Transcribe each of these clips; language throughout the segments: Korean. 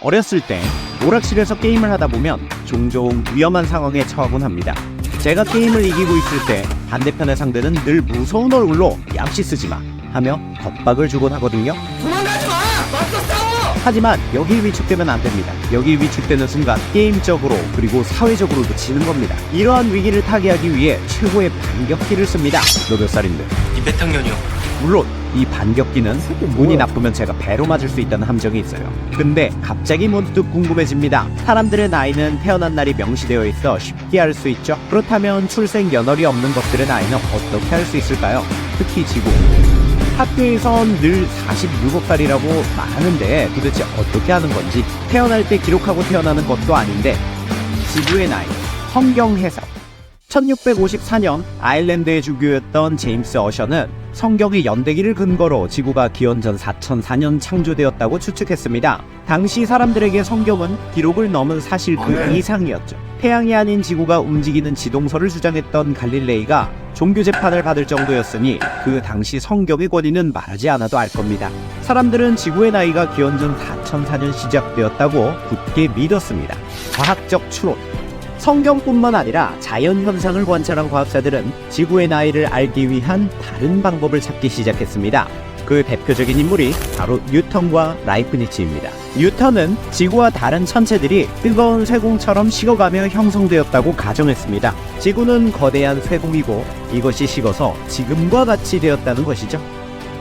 어렸을 때 오락실에서 게임을 하다 보면 종종 위험한 상황에 처하곤 합니다. 제가 게임을 이기고 있을 때 반대편의 상대는 늘 무서운 얼굴로 얌시 쓰지마 하며 겁박을 주곤 하거든요. 도망가지 마! 맞서 싸워! 하지만 여기 위축되면 안 됩니다. 여기 위축되는 순간 게임적으로 그리고 사회적으로도 지는 겁니다. 이러한 위기를 타개하기 위해 최고의 반격기를 씁니다. 너 몇 살인데? 이 몇 학년이요? 물론 이 반격기는 운이 나쁘면 제가 배로 맞을 수 있다는 함정이 있어요. 근데 갑자기 문득 궁금해집니다. 사람들의 나이는 태어난 날이 명시되어 있어 쉽게 알 수 있죠. 그렇다면 출생 연월이 없는 것들의 나이는 어떻게 알 수 있을까요? 특히 지구. 학교에선 늘 46억살이라고 말하는데 도대체 어떻게 하는 건지, 태어날 때 기록하고 태어나는 것도 아닌데 지구의 나이, 성경 해석. 1654년 아일랜드의 주교였던 제임스 어셔는 성경의 연대기를 근거로 지구가 기원전 4004년 창조되었다고 추측했습니다. 당시 사람들에게 성경은 기록을 넘은 사실 그 이상이었죠. 태양이 아닌 지구가 움직이는 지동설을 주장했던 갈릴레이가 종교 재판을 받을 정도였으니 그 당시 성경의 권위는 말하지 않아도 알 겁니다. 사람들은 지구의 나이가 기원전 4004년 시작되었다고 굳게 믿었습니다. 과학적 추론. 성경뿐만 아니라 자연현상을 관찰한 과학자들은 지구의 나이를 알기 위한 다른 방법을 찾기 시작했습니다. 그 대표적인 인물이 바로 뉴턴과 라이프니츠입니다. 뉴턴은 지구와 다른 천체들이 뜨거운 쇠공처럼 식어가며 형성되었다고 가정했습니다. 지구는 거대한 쇠공이고 이것이 식어서 지금과 같이 되었다는 것이죠.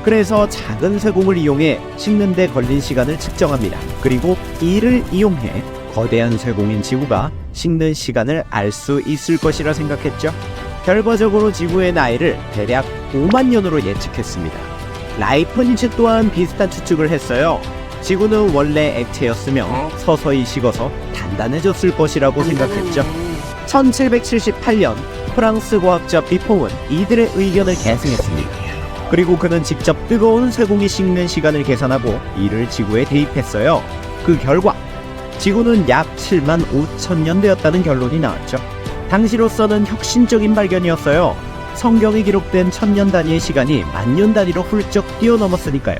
그래서 작은 쇠공을 이용해 식는 데 걸린 시간을 측정합니다. 그리고 이를 이용해 거대한 쇠공인 지구가 식는 시간을 알 수 있을 것이라 생각했죠. 결과적으로 지구의 나이를 대략 5만 년으로 예측했습니다. 라이프니츠 또한 비슷한 추측을 했어요. 지구는 원래 액체였으며 서서히 식어서 단단해졌을 것이라고 생각했죠. 1778년 프랑스 과학자 비퐁은 이들의 의견을 계승했습니다. 그리고 그는 직접 뜨거운 쇠공이 식는 시간을 계산하고 이를 지구에 대입했어요. 그 결과 지구는 약 7만 5천 년 되었다는 결론이 나왔죠. 당시로서는 혁신적인 발견이었어요. 성경에 기록된 1000년 단위의 시간이 만년 단위로 훌쩍 뛰어넘었으니까요.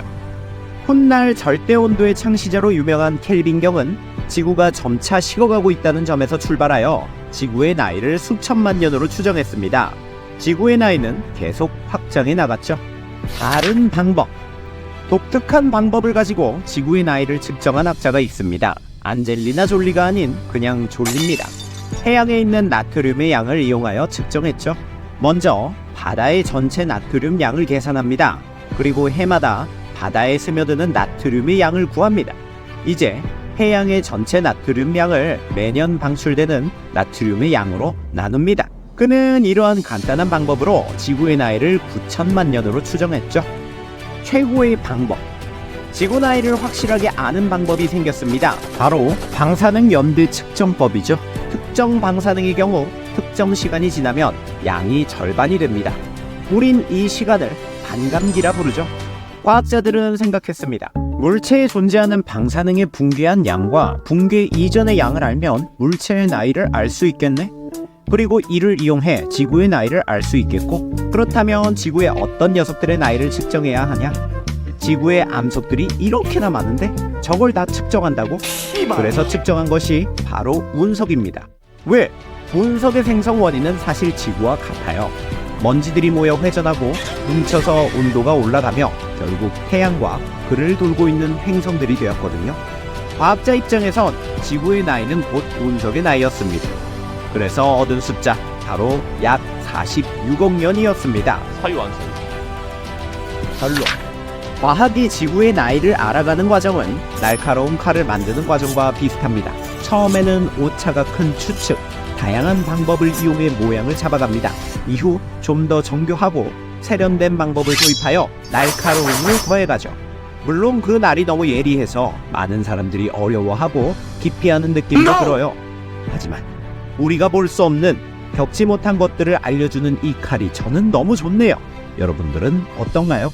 훗날 절대온도의 창시자로 유명한 켈빈경은 지구가 점차 식어가고 있다는 점에서 출발하여 지구의 나이를 수천만 년으로 추정했습니다. 지구의 나이는 계속 확장해 나갔죠. 다른 방법. 독특한 방법을 가지고 지구의 나이를 측정한 학자가 있습니다. 안젤리나 졸리가 아닌 그냥 졸리입니다. 해양에 있는 나트륨의 양을 이용하여 측정했죠. 먼저 바다의 전체 나트륨 양을 계산합니다. 그리고 해마다 바다에 스며드는 나트륨의 양을 구합니다. 이제 해양의 전체 나트륨 양을 매년 방출되는 나트륨의 양으로 나눕니다. 그는 이러한 간단한 방법으로 지구의 나이를 9천만 년으로 추정했죠. 최고의 방법. 지구 나이를 확실하게 아는 방법이 생겼습니다. 바로 방사능 연대 측정법이죠. 특정 방사능의 경우 특정 시간이 지나면 양이 절반이 됩니다. 우린 이 시간을 반감기라 부르죠. 과학자들은 생각했습니다. 물체에 존재하는 방사능의 붕괴한 양과 붕괴 이전의 양을 알면 물체의 나이를 알 수 있겠네? 그리고 이를 이용해 지구의 나이를 알 수 있겠고, 그렇다면 지구의 어떤 녀석들의 나이를 측정해야 하냐? 지구의 암석들이 이렇게나 많은데 저걸 다 측정한다고? 그래서 측정한 것이 바로 운석입니다. 왜? 운석의 생성 원인은 사실 지구와 같아요. 먼지들이 모여 회전하고 뭉쳐서 온도가 올라가며 결국 태양과 그를 돌고 있는 행성들이 되었거든요. 과학자 입장에선 지구의 나이는 곧 운석의 나이였습니다. 그래서 얻은 숫자 바로 약 46억 년이었습니다. 사유 완성. 결론. 과학이 지구의 나이를 알아가는 과정은 날카로운 칼을 만드는 과정과 비슷합니다. 처음에는 오차가 큰 추측, 다양한 방법을 이용해 모양을 잡아갑니다. 이후 좀 더 정교하고 세련된 방법을 도입하여 날카로움을 더해가죠. 물론 그 날이 너무 예리해서 많은 사람들이 어려워하고 기피하는 느낌도 들어요. 하지만 우리가 볼 수 없는, 겪지 못한 것들을 알려주는 이 칼이 저는 너무 좋네요. 여러분들은 어떤가요?